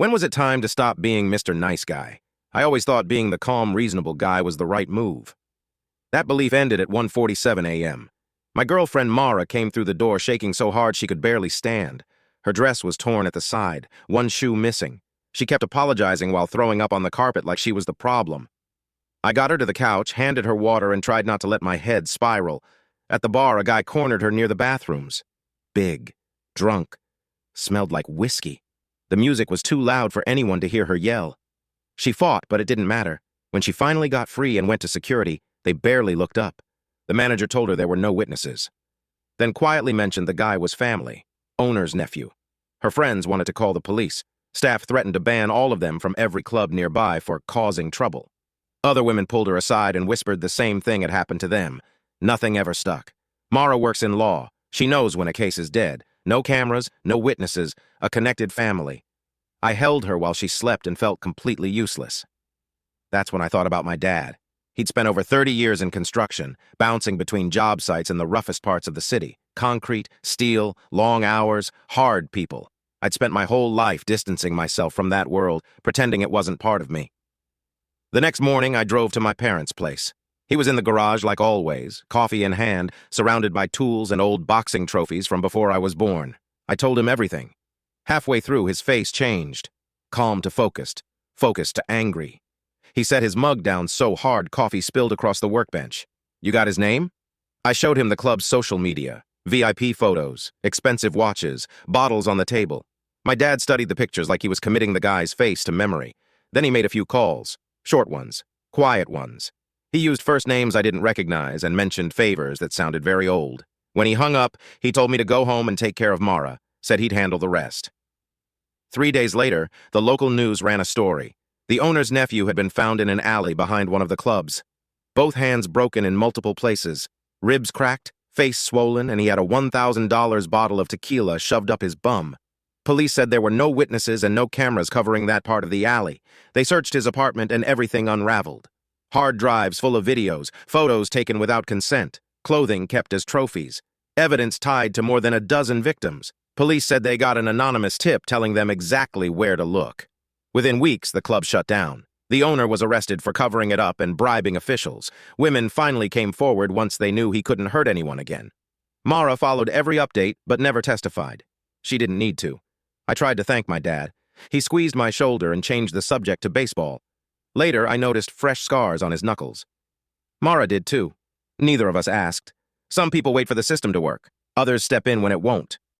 When was it time to stop being Mr. Nice Guy? I always thought being the calm, reasonable guy was the right move. That belief ended at 1:47 a.m. My girlfriend Mara came through the door shaking so hard she could barely stand. Her dress was torn at the side, one shoe missing. She kept apologizing while throwing up on the carpet like she was the problem. I got her to the couch, handed her water, and tried not to let my head spiral. At the bar, a guy cornered her near the bathrooms. Big, drunk, smelled like whiskey. The music was too loud for anyone to hear her yell. She fought, but it didn't matter. When she finally got free and went to security, they barely looked up. The manager told her there were no witnesses. Then quietly mentioned the guy was family, owner's nephew. Her friends wanted to call the police. Staff threatened to ban all of them from every club nearby for causing trouble. Other women pulled her aside and whispered the same thing had happened to them. Nothing ever stuck. Mara works in law. She knows when a case is dead. No cameras, no witnesses, a connected family. I held her while she slept and felt completely useless. That's when I thought about my dad. He'd spent over 30 years in construction, bouncing between job sites in the roughest parts of the city. Concrete, steel, long hours, hard people. I'd spent my whole life distancing myself from that world, pretending it wasn't part of me. The next morning, I drove to my parents' place. He was in the garage like always, coffee in hand, surrounded by tools and old boxing trophies from before I was born. I told him everything. Halfway through, his face changed. Calm to focused, focused to angry. He set his mug down so hard coffee spilled across the workbench. You got his name? I showed him the club's social media, VIP photos, expensive watches, bottles on the table. My dad studied the pictures like he was committing the guy's face to memory. Then he made a few calls, short ones, quiet ones. He used first names I didn't recognize and mentioned favors that sounded very old. When he hung up, he told me to go home and take care of Mara, said he'd handle the rest. 3 days later, the local news ran a story. The owner's nephew had been found in an alley behind one of the clubs. Both hands broken in multiple places, ribs cracked, face swollen, and he had a $1,000 bottle of tequila shoved up his bum. Police said there were no witnesses and no cameras covering that part of the alley. They searched his apartment and everything unraveled. Hard drives full of videos, photos taken without consent, clothing kept as trophies, evidence tied to more than a dozen victims. Police said they got an anonymous tip telling them exactly where to look. Within weeks, the club shut down. The owner was arrested for covering it up and bribing officials. Women finally came forward once they knew he couldn't hurt anyone again. Mara followed every update, but never testified. She didn't need to. I tried to thank my dad. He squeezed my shoulder and changed the subject to baseball. Later, I noticed fresh scars on his knuckles. Mara did too. Neither of us asked. Some people wait for the system to work. Others step in when it won't.